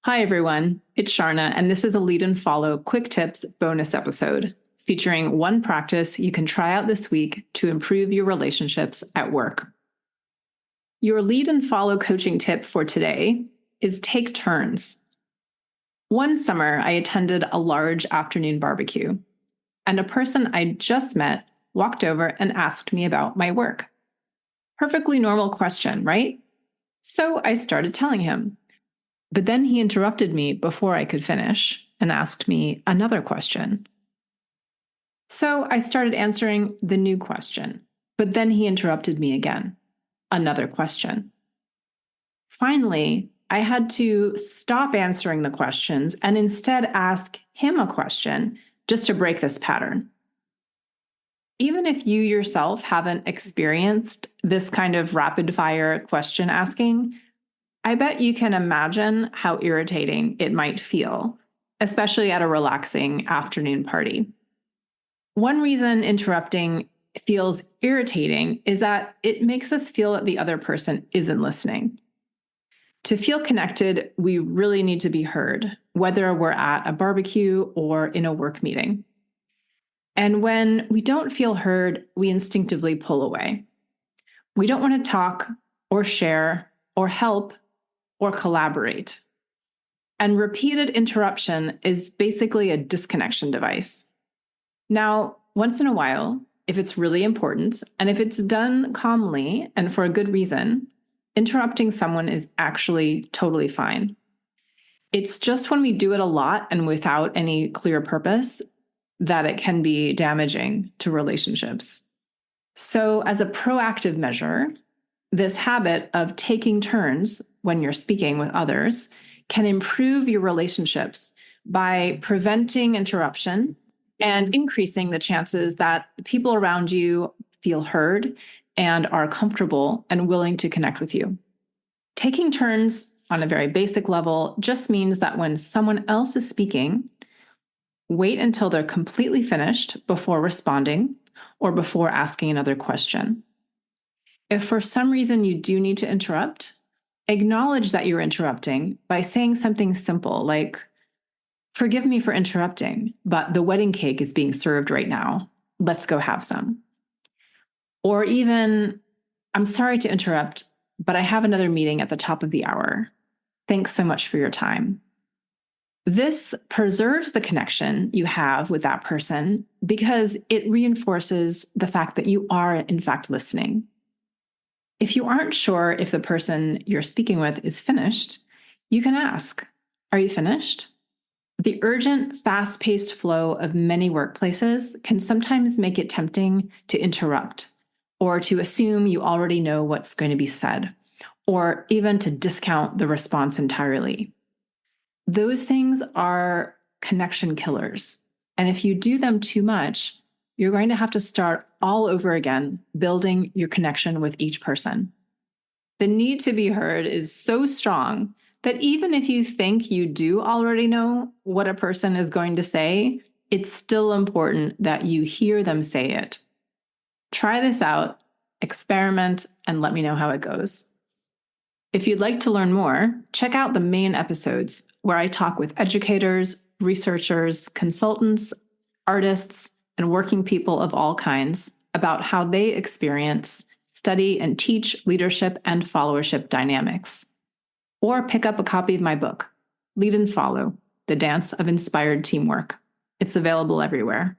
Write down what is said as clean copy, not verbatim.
Hi, everyone. It's Sharna, and this is a Lead and Follow Quick Tips bonus episode featuring one practice you can try out this week to improve your relationships at work. Your Lead and Follow coaching tip for today is take turns. One summer, I attended a large afternoon barbecue, and a person I just met walked over and asked me about my work. Perfectly normal question, right? So I started telling him. But then he interrupted me before I could finish and asked me another question. So I started answering the new question, but then he interrupted me again. Another question. Finally, I had to stop answering the questions and instead ask him a question just to break this pattern. Even if you yourself haven't experienced this kind of rapid fire question asking, I bet you can imagine how irritating it might feel, especially at a relaxing afternoon party. One reason interrupting feels irritating is that it makes us feel that the other person isn't listening. To feel connected, we really need to be heard, whether we're at a barbecue or in a work meeting. And when we don't feel heard, we instinctively pull away. We don't want to talk or share or help or collaborate. And repeated interruption is basically a disconnection device. Now, once in a while, if it's really important, and if it's done calmly and for a good reason, interrupting someone is actually totally fine. It's just when we do it a lot and without any clear purpose that it can be damaging to relationships. So, as a proactive measure, this habit of taking turns when you're speaking with others can improve your relationships by preventing interruption and increasing the chances that the people around you feel heard and are comfortable and willing to connect with you. Taking turns on a very basic level just means that when someone else is speaking, wait until they're completely finished before responding or before asking another question. If for some reason you do need to interrupt, acknowledge that you're interrupting by saying something simple like, "Forgive me for interrupting, but the wedding cake is being served right now. Let's go have some." Or even, "I'm sorry to interrupt, but I have another meeting at the top of the hour. Thanks so much for your time." This preserves the connection you have with that person because it reinforces the fact that you are, in fact, listening. If you aren't sure if the person you're speaking with is finished, you can ask, "Are you finished?" The urgent, fast-paced flow of many workplaces can sometimes make it tempting to interrupt or to assume you already know what's going to be said, or even to discount the response entirely. Those things are connection killers. And if you do them too much, you're going to have to start all over again, building your connection with each person. The need to be heard is so strong that even if you think you do already know what a person is going to say, it's still important that you hear them say it. Try this out, experiment, and let me know how it goes. If you'd like to learn more, check out the main episodes where I talk with educators, researchers, consultants, artists, and working people of all kinds about how they experience, study, and teach leadership and followership dynamics. Or pick up a copy of my book, Lead and Follow: The Dance of Inspired Teamwork. It's available everywhere.